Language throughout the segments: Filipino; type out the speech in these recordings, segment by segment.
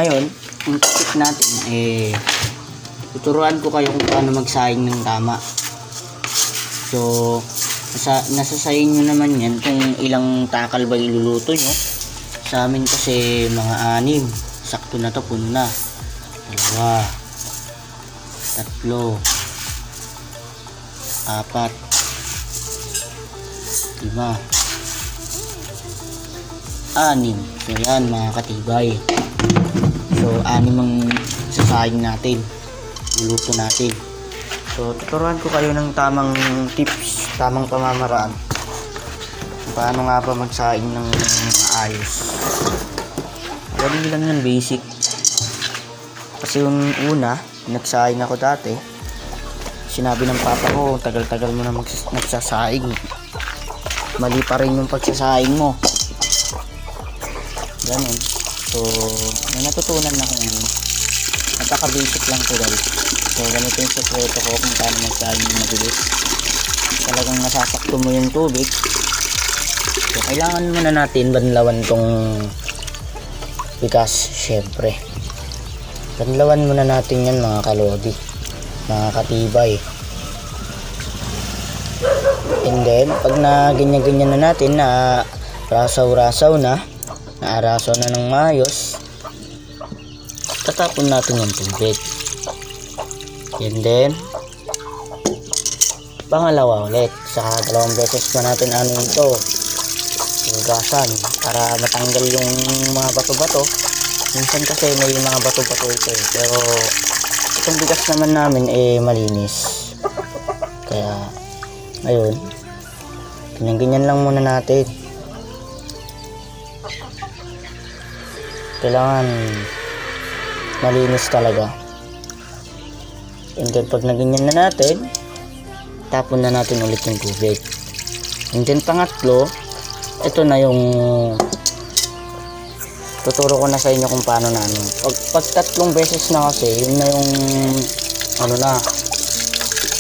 ngayon, ang topic natin tuturuan ko kayo kung paano magsaing ng tama. So, nasa sa inyo naman yan kung ilang takal ba iluluto nyo. Sa amin kasi mga 6. Sakto na to, puno na. 2, 3, 4, 5, 6. So yan mga katibay. So 6 ang sasaing natin, luluto natin. So tuturuan ko kayo ng tamang tips, tamang pamamaraan kung paano nga ba magsaing ng maayos. Wala lang yan, basic. Kasi yung una, nagsaing ako dati, sinabi ng papa ko, tagal-tagal mo na nagsasaing, mali pa rin yung pagsasaing mo. Ganun. So, may natutunan na kung napaka-basic lang to guys. So, ganito yung sekreto ko kung paano magsaing ng mabilis. Talagang nasasakto mo yung tubig. So, kailangan muna natin banlawan tong bigas, syempre. Banlawan muna natin yan mga kalodi, mga katibay. And then, pag na ganyan-ganyan na natin, na rasaw-rasaw na, naarasaw na ng maayos, tatapon natin yung tubig. And then, pangalawa ulit, saka 2 beses pa natin ito, hugasan, para matanggal yung mga bato-bato. Minsan kasi may mga bato-bato ito pero itong bigas naman namin malinis. Kaya ayun, ganyan lang muna natin. Kailangan malinis talaga. And then pag naganyan na natin, tapon na natin ulit yung tubig. And then pangatlo, ito na yung tuturo ko na sa inyo kung paano na pag 3 beses na kasi, yun na yung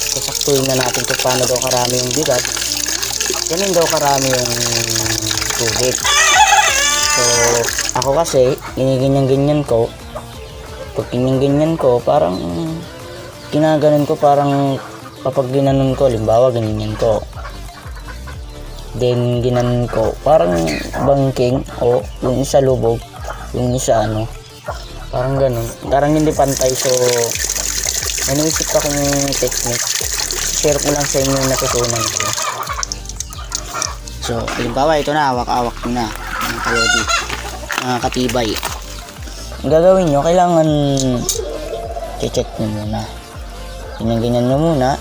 sasaktuin na natin kung paano daw karami yung bigas, ganun daw karami yung tubig. So ako kasi giniganyan-ganyan ko. Pag ganyan ko, parang ginaganon ko, parang kapag ginanon ko, limbawa ganyan ko, then ginanon ko, parang bangking, o yung isa lubog, yung isa parang ganun, parang hindi pantay. So may naisip akong technique, share ko lang sa inyo yung natutunan ko. So halimbawa ito na, awak-awak na mga kalodi, mga katibay. Ang gagawin nyo, kailangan check nyo muna, ganyan nyo muna,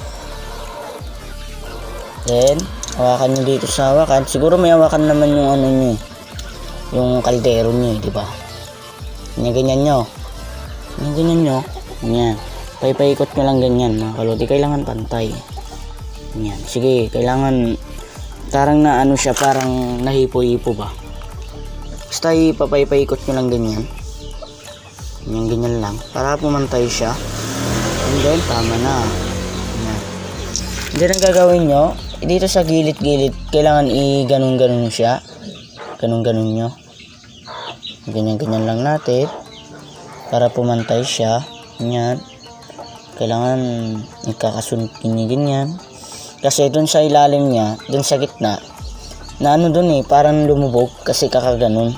then hawakan nyo dito sa hawakan. Siguro may hawakan naman yung nyo, yung kaldero nyo, di ba? Ganyan nyo, ganyan, paikot nyo lang ganyan mga kalodi. Kailangan pantay, ganyan. Sige, kailangan parang na siya, parang nahipo-hipo ba, basta papaikot nyo lang ganyan, ganyan lang, para pumantay siya. And then tama na. Ganyan. Then ang gagawin nyo, dito sa gilid-gilid, kailangan i-ganun-ganun siya. Ganun-ganun nyo. Ganyan-ganyan lang natin para pumantay siya. Ganyan. Kailangan ikakasunod nyo ganyan. Kasi dun sa ilalim niya, dun sa gitna, na dun parang lumubog kasi kakaganon.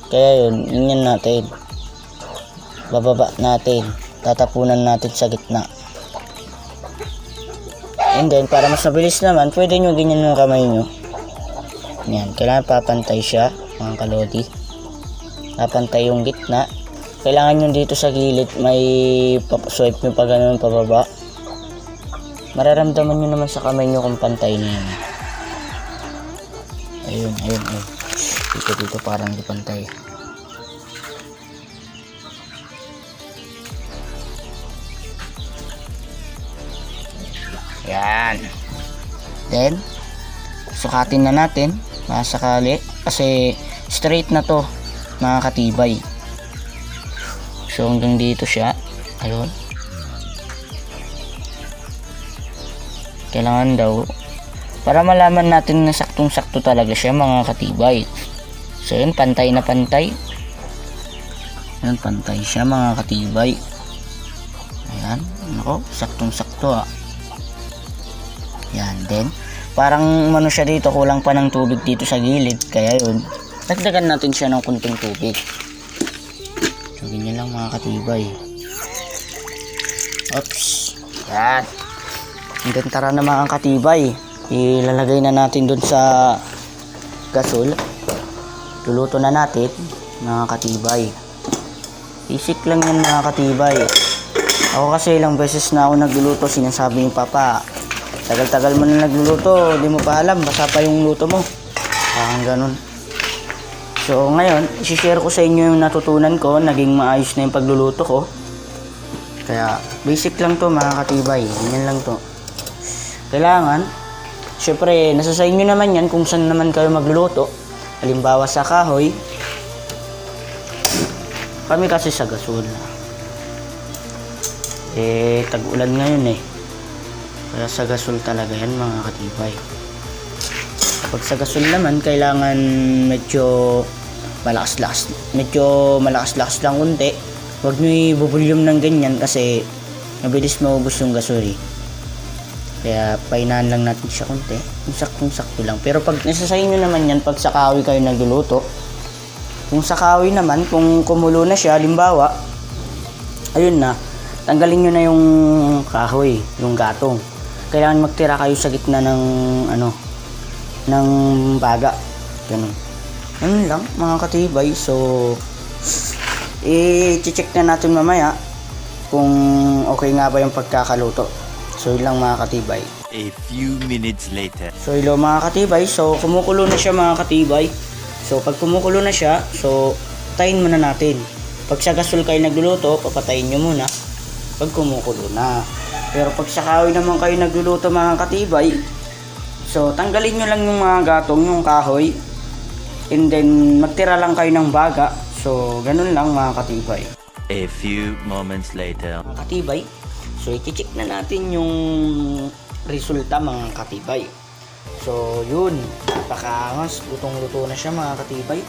Kaya yun natin. Bababa natin. Tatapunan natin sa gitna. And then, para mas mabilis naman, pwede nyo ganyan yung kamay nyo. Yan, kailangan papantay siya, mga kalodi. Papantay yung gitna. Kailangan nyo dito sa gilid, may swipe nyo pa ganun pababa. Mararamdaman nyo naman sa kamay nyo kung pantay na yan. Ayun. Dito parang di pantay. Yan. Then, sukatin na natin masakali kasi straight na to mga katibay. So hanggang dito siya. Ayun. Kailangan daw para malaman natin na saktong-sakto talaga siya mga katibay. So yun, pantay na pantay. Yan, pantay siya mga katibay. Ayan, nako, saktong sakto Yan, then parang ano siya dito, kulang pa ng tubig dito sa gilid, kaya yun, dagdagan natin siya ng kunting tubig. So ganyan lang mga katibay. Oops, yan. And then tara na mga katibay, ilalagay na natin dun sa gasol. Luluto na natin mga katibay. Isik lang yan mga katibay. Ako kasi ilang beses na ako nagluluto, sinasabi yung papa, tagal-tagal mo na nagluluto, di mo pa alam, basa pa yung luto mo. Parang ganun. So ngayon, isi-share ko sa inyo yung natutunan ko, naging maayos na yung pagluluto ko. Kaya basic lang to mga katibay, ganyan lang to. Kailangan, syempre nasa sa inyo naman yan kung saan naman kayo magluluto. Halimbawa sa kahoy, kami kasi sa gasol. Tag-ulan ngayon kaya sa gasol talaga yan mga katibay. Pag sa gasol naman, kailangan medyo malakas-lakas lang unti. Huwag nyo i-volume ng ganyan kasi mabilis maubos yung gasol Kaya painaan lang natin siya konti. Saktong-sakto lang. Pero pag nasa sa inyo naman yan, pag sa kahoy kayo nagluluto, kung sa kahoy naman, kung kumulo na siya, halimbawa, ayun na, tanggalin nyo na yung kahoy, yung gatong. Kailangan magtira kayo sa gitna ng ng baga. Ganun. Ganun lang mga katibay. So i-check na natin mamaya kung okay nga ba yung pagkakaluto. So yun lang mga katibay. A few minutes later. So hello mga katibay. So kumukulo na siya mga katibay. So pag kumukulo na siya, so patayin muna natin. Pag sa gasol kayo nagluluto, papatayin nyo muna pag kumukulo na. Pero pag sa kahoy naman kayo nagluluto mga katibay, so tanggalin nyo lang yung mga gatong, yung kahoy, and then magtira lang kayo ng baga. So ganun lang mga katibay. A few moments later. Mga katibay, so i-check na natin yung resulta mga katibay. So yun, napakaangas, lutong-luto na siya mga katibay.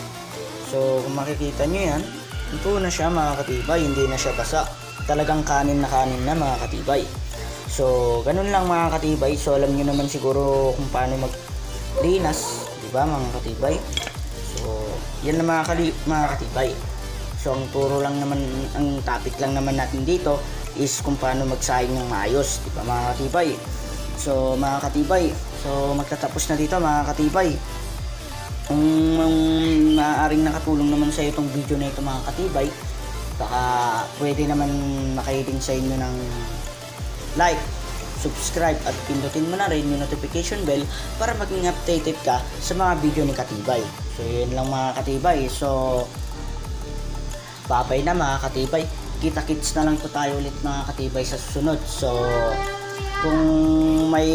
So kung makikita nyo yan, luto na siya mga katibay, hindi na siya basa. Talagang kanin na mga katibay. So ganun lang mga katibay. So alam nyo naman siguro kung paano maglinas, di ba mga katibay? So yan na mga katibay. So ang turo lang naman, ang topic lang naman natin dito is kung paano magsayang ng maayos, di ba mga katibay? So mga katibay, so magtatapos na dito mga katibay. Kung maaaring nakatulong naman sa iyo itong video na ito mga katibay, baka pwede naman makahiling sa inyo ng like, subscribe at pindutin mo na rin yung notification bell para maging updated ka sa mga video ni Katibay. So yun lang mga katibay. So babay na mga katibay. Kita-kits na lang po tayo ulit mga katibay sa susunod. So kung may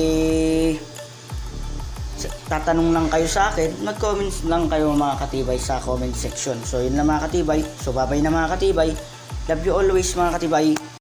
tatanong lang kayo sa akin, mag-comments lang kayo mga katibay sa comment section. So yun lang mga katibay. So babay na mga katibay. Love you always mga katibay.